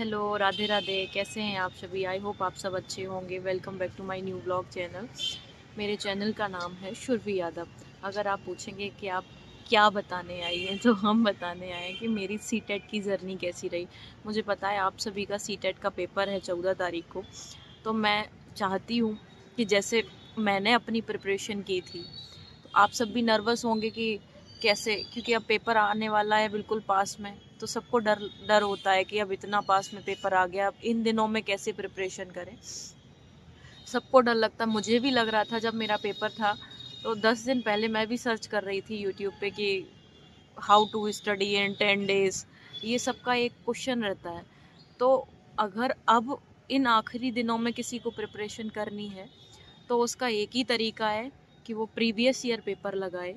Hello, Radhe Radhe. कैसे हैं आप सभी? आई होप आप सब अच्छे होंगे। Welcome back to my new blog channel. मेरे चैनल का नाम है शुरवी यादव। अगर आप पूछेंगे कि आप क्या बताने आई हैं, तो हम बताने आए हैं कि मेरी सीटेट की जर्नी कैसी रही। मुझे पता है आप सभी का सीटेट का पेपर है 14 तारीख को, तो मैं चाहती हूँ कि जैसे मैंने अपनी प्रिपरेशन की थी, तो आप सब भी नर्वस होंगे कि कैसे, क्योंकि अब पेपर आने वाला है बिल्कुल पास में। तो सबको डर डर होता है कि अब इतना पास में पेपर आ गया, अब इन दिनों में कैसे प्रिपरेशन करें। सबको डर लगता, मुझे भी लग रहा था जब मेरा पेपर था। तो 10 दिन पहले मैं भी सर्च कर रही थी यूट्यूब पे कि how to study in 10 days, ये सब का एक क्वेश्चन रहता है। तो अगर अब इन आखिरी दिनों में किसी को प्रिपरेशन करनी है, तो उसका एक ही तरीका है कि वो प्रीवियस ईयर पेपर लगाए।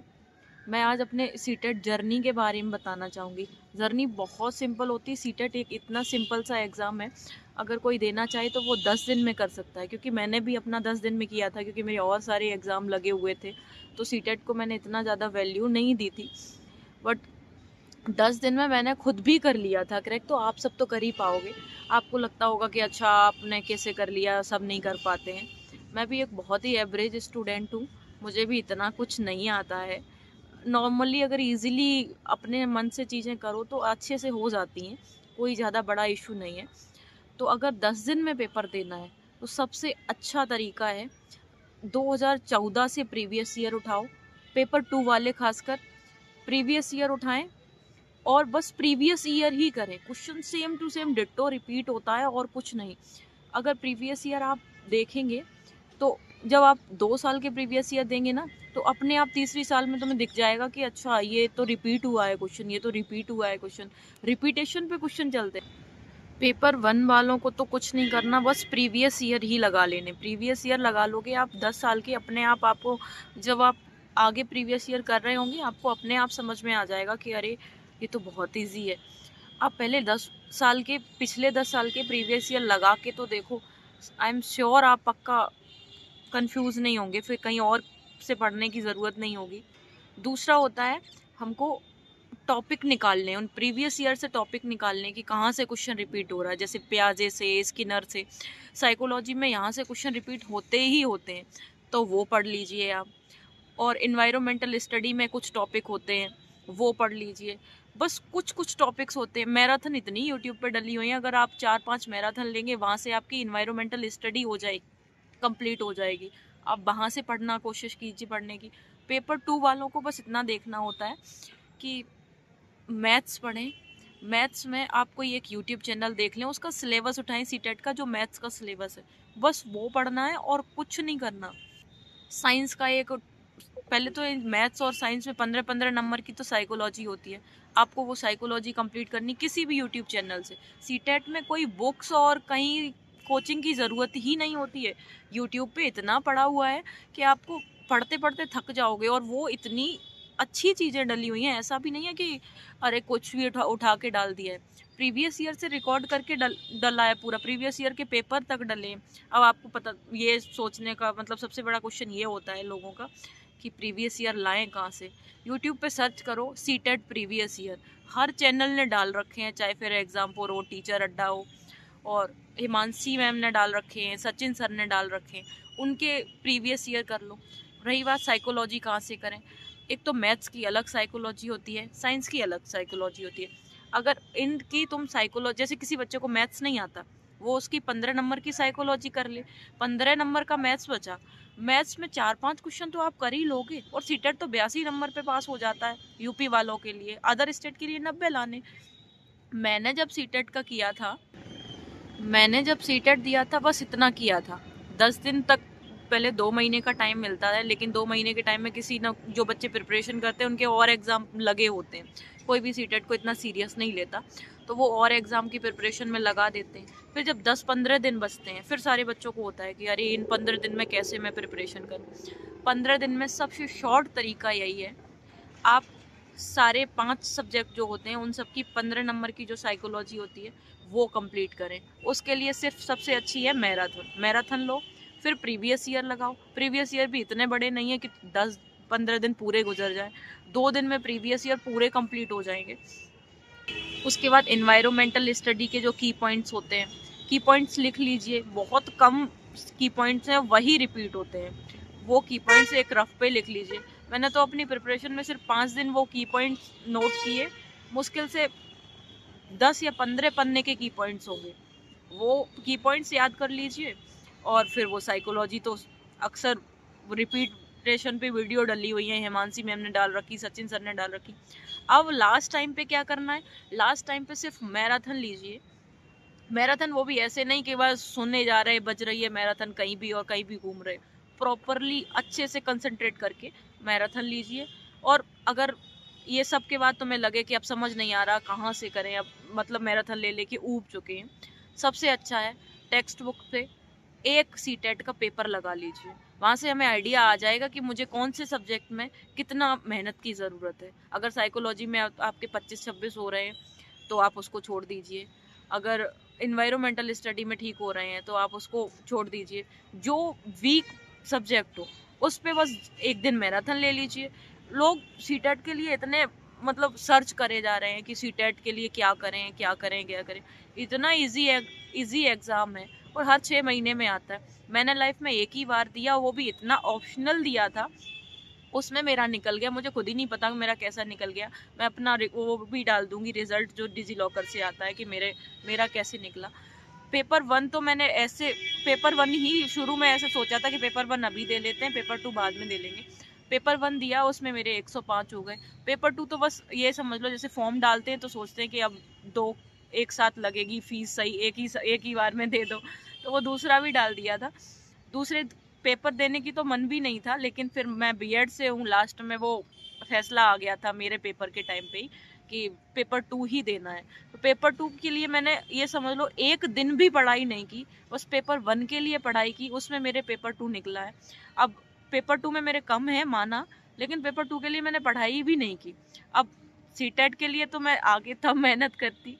मैं आज अपने सीटेट जर्नी के बारे में बताना चाहूँगी। जर्नी बहुत सिंपल होती है। सीटेट एक इतना सिंपल सा एग्ज़ाम है, अगर कोई देना चाहे तो वो 10 दिन में कर सकता है। क्योंकि मैंने भी अपना 10 दिन में किया था, क्योंकि मेरे और सारे एग्ज़ाम लगे हुए थे। तो सीटेट को मैंने इतना ज़्यादा वैल्यू नहीं दी थी, बट 10 दिन में मैंने खुद भी कर लिया था क्रैक। तो आप सब तो कर ही पाओगे। आपको लगता होगा कि अच्छा आपने कैसे कर लिया, सब नहीं कर पाते हैं। मैं भी एक बहुत ही एवरेज स्टूडेंट हूँ, मुझे भी इतना कुछ नहीं आता है। नॉर्मली अगर इजीली अपने मन से चीज़ें करो तो अच्छे से हो जाती हैं, कोई ज़्यादा बड़ा इशू नहीं है। तो अगर 10 दिन में पेपर देना है, तो सबसे अच्छा तरीका है 2014 से प्रीवियस ईयर उठाओ। पेपर 2 वाले खासकर प्रीवियस ईयर उठाएं और बस प्रीवियस ईयर ही करें। Question same to same ditto repeat होता है और कुछ नहीं। अगर प्रीवियस ईयर आप देखेंगे, तो जब आप 2 साल के प्रीवियस ईयर देंगे ना, तो अपने आप तीसरी साल में तुम्हें दिख जाएगा कि अच्छा ये तो रिपीट हुआ है क्वेश्चन, ये तो रिपीट हुआ है क्वेश्चन। रिपीटेशन पे क्वेश्चन चलते हैं। पेपर 1 वालों को तो कुछ नहीं करना, बस प्रीवियस ईयर ही लगा लेने। प्रीवियस ईयर लगा लोगे आप 10 साल के, अपने आप आपको जब आप आगे प्रीवियस ईयर कर रहे होंगे, आपको अपने आप समझ में आ जाएगा कि अरे ये तो बहुत ईजी है। आप पहले 10 साल के, पिछले 10 साल के प्रीवियस ईयर लगा के तो देखो। आई एम श्योर आप पक्का कंफ्यूज नहीं होंगे, फिर कहीं और से पढ़ने की ज़रूरत नहीं होगी। दूसरा होता है हमको टॉपिक निकालने, उन प्रीवियस ईयर से टॉपिक निकालने कि कहाँ से क्वेश्चन रिपीट हो रहा है। जैसे प्याजे से, स्किनर से, साइकोलॉजी में यहाँ से क्वेश्चन रिपीट होते ही होते हैं, तो वो पढ़ लीजिए आप। और इन्वायरमेंटल स्टडी में कुछ टॉपिक होते हैं, वो पढ़ लीजिए। बस कुछ कुछ टॉपिक्स होते हैं। मैराथन इतनी यूट्यूब पर डली हुई है, अगर आप 4-5 मैराथन लेंगे, वहाँ से आपकी इन्वायरमेंटल स्टडी हो जाएगी, कंप्लीट हो जाएगी। आप वहाँ से पढ़ना कोशिश कीजिए पढ़ने की। पेपर 2 वालों को बस इतना देखना होता है कि मैथ्स पढ़ें। मैथ्स में आप कोई एक यूट्यूब चैनल देख लें, उसका सिलेबस उठाएं, सीटेट का जो मैथ्स का सिलेबस है, बस वो पढ़ना है और कुछ नहीं करना। साइंस का एक, पहले तो मैथ्स और साइंस में 15-15 नंबर की तो साइकोलॉजी होती है। आपको वो साइकोलॉजी कंप्लीट करनी किसी भी यूट्यूब चैनल से। सीटेट में कोई बुक्स और कहीं कोचिंग की ज़रूरत ही नहीं होती है। यूट्यूब पे इतना पड़ा हुआ है कि आपको पढ़ते पढ़ते थक जाओगे, और वो इतनी अच्छी चीज़ें डली हुई हैं। ऐसा भी नहीं है कि अरे कुछ भी उठा के डाल दिया है। प्रीवियस ईयर से रिकॉर्ड करके डला है पूरा, प्रीवियस ईयर के पेपर तक डले। अब आपको पता, ये सोचने का मतलब सबसे बड़ा क्वेश्चन ये होता है लोगों का कि प्रीवियस ईयर लाएं कहाँ से। यूट्यूब पे सर्च करो सीटेट प्रीवियस ईयर, हर चैनल ने डाल रखे हैं, चाहे फिर एग्जाम4 हो, टीचर अड्डा हो, और हिमांशी मैम ने डाल रखे हैं, सचिन सर ने डाल रखे हैं, उनके प्रीवियस ईयर कर लो। रही बात साइकोलॉजी कहाँ से करें, एक तो मैथ्स की अलग साइकोलॉजी होती है, साइंस की अलग साइकोलॉजी होती है। अगर इनकी तुम साइकोलॉजी, जैसे किसी बच्चे को मैथ्स नहीं आता, वो उसकी 15 नंबर की साइकोलॉजी कर ले, 15 नंबर का मैथ्स बचा। मैथ्स में 4-5 क्वेश्चन तो आप कर ही लोगे, और सीटेट तो 82 नंबर पे पास हो जाता है यूपी वालों के लिए। अदर स्टेट के लिए 90 लाने। मैंने जब सीटेट का किया था, मैंने जब सीटेट दिया था, बस इतना किया था। 10 दिन तक, पहले 2 महीने का टाइम मिलता है, लेकिन 2 महीने के टाइम में किसी ना, जो बच्चे प्रिपरेशन करते हैं उनके और एग्जाम लगे होते हैं। कोई भी सीटेट को इतना सीरियस नहीं लेता, तो वो और एग्जाम की प्रिपरेशन में लगा देते हैं। फिर जब 10-15 दिन बचते हैं, फिर सारे बच्चों को होता है कि अरे इन 15 दिन में कैसे मैं प्रिपरेशन करूँ। 15 दिन में सबसे शॉर्ट तरीका यही है, आप सारे 5 सब्जेक्ट जो होते हैं उन सब की 15 नंबर की जो साइकोलॉजी होती है वो कंप्लीट करें। उसके लिए सिर्फ सबसे अच्छी है मैराथन। मैराथन लो, फिर प्रीवियस ईयर लगाओ। प्रीवियस ईयर भी इतने बड़े नहीं है कि 10-15 दिन पूरे गुजर जाए। 2 दिन में प्रीवियस ईयर पूरे कंप्लीट हो जाएंगे। उसके बाद एनवायरमेंटल स्टडी के जो की पॉइंट्स होते हैं, की पॉइंट्स लिख लीजिए। बहुत कम की पॉइंट्स हैं, वही रिपीट होते हैं, वो की पॉइंट्स एक रफ पे लिख लीजिए। मैंने तो अपनी प्रिपरेशन में सिर्फ 5 दिन वो की पॉइंट्स नोट किए, मुश्किल से 10 या 15 पन्ने के की पॉइंट्स होंगे, वो की पॉइंट्स याद कर लीजिए। और फिर वो साइकोलॉजी तो अक्सर रिपीटेशन पे वीडियो डली हुई है, हिमांशी मैम ने डाल रखी, सचिन सर ने डाल रखी। अब लास्ट टाइम पे क्या करना है, लास्ट टाइम पे सिर्फ मैराथन लीजिए। मैराथन वो भी ऐसे नहीं कि बस सुनने जा रहे, बज रही है मैराथन कहीं भी और कहीं भी घूम रहे, प्रॉपरली अच्छे से कंसंट्रेट करके मैराथन लीजिए। और अगर ये सब के बाद तुम्हें लगे कि अब समझ नहीं आ रहा कहाँ से करें, अब मतलब मैराथन ले लेके ऊब चुके हैं, सबसे अच्छा है टेक्स्ट बुक पे एक सीटेट का पेपर लगा लीजिए। वहाँ से हमें आइडिया आ जाएगा कि मुझे कौन से सब्जेक्ट में कितना मेहनत की ज़रूरत है। अगर साइकोलॉजी में आपके 25-26 हो रहे हैं तो आप उसको छोड़ दीजिए। अगर इन्वायरमेंटल स्टडी में ठीक हो रहे हैं तो आप उसको छोड़ दीजिए। जो वीक सब्जेक्ट हो उस पे बस एक दिन मैराथन ले लीजिए। लोग सीटेट के लिए इतने मतलब सर्च करे जा रहे हैं कि सीटेट के लिए क्या करें क्या करें क्या करें। इतना इजी एग्ज़ाम है और हर 6 महीने में आता है। मैंने लाइफ में एक ही बार दिया, वो भी इतना ऑप्शनल दिया था, उसमें मेरा निकल गया। मुझे खुद ही नहीं पता मेरा कैसा निकल गया। मैं अपना वो भी डाल दूंगी रिजल्ट जो डिजी लॉकर से आता है कि मेरा कैसे निकला। पेपर 1 तो मैंने ऐसे, पेपर 1 ही शुरू में ऐसे सोचा था कि पेपर 1 अभी दे लेते हैं, पेपर 2 बाद में दे लेंगे। पेपर 1 दिया, उसमें मेरे 105 हो गए। पेपर 2 तो बस ये समझ लो जैसे फॉर्म डालते हैं तो सोचते हैं कि अब 2 एक साथ लगेगी फीस, सही एक ही बार में दे दो, तो वो दूसरा भी डाल दिया था। दूसरे पेपर देने की तो मन भी नहीं था, लेकिन फिर मैं बीएड से हूँ, लास्ट में वो फैसला आ गया था मेरे पेपर के टाइम पे ही कि पेपर 2 ही देना है। तो पेपर 2 के लिए मैंने ये समझ लो एक दिन भी पढ़ाई नहीं की, बस पेपर 1 के लिए पढ़ाई की, उसमें मेरे पेपर 2 निकला है। अब पेपर 2 में मेरे कम है माना, लेकिन पेपर 2 के लिए मैंने पढ़ाई भी नहीं की। अब सीटेट के लिए तो मैं आगे तब मेहनत करती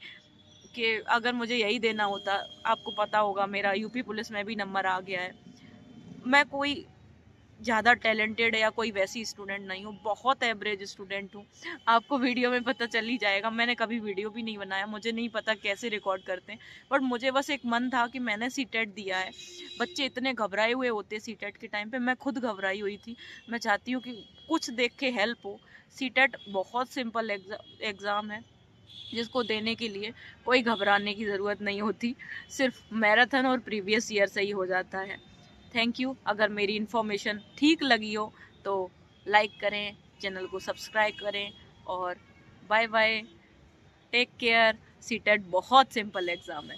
कि अगर मुझे यही देना होता। आपको पता होगा मेरा यूपी पुलिस में भी नंबर आ गया है। मैं कोई ज़्यादा टैलेंटेड या कोई वैसी स्टूडेंट नहीं हूँ, बहुत एवरेज स्टूडेंट हूँ। आपको वीडियो में पता चल ही जाएगा, मैंने कभी वीडियो भी नहीं बनाया, मुझे नहीं पता कैसे रिकॉर्ड करते हैं। बट मुझे बस एक मन था कि मैंने सीटेट दिया है। बच्चे इतने घबराए हुए होते सीटेट के टाइम पे, मैं खुद घबराई हुई थी। मैं चाहती हूँ कि कुछ देख के हेल्प हो। सीटेट बहुत सिंपल एग्ज़ाम है जिसको देने के लिए कोई घबराने की ज़रूरत नहीं होती, सिर्फ मैराथन और प्रीवियस ईयर से ही हो जाता है। Thank you. अगर मेरी इन्फॉर्मेशन ठीक लगी हो तो लाइक करें, चैनल को सब्सक्राइब करें, और bye bye, take care. CTET बहुत सिंपल एग्ज़ाम है।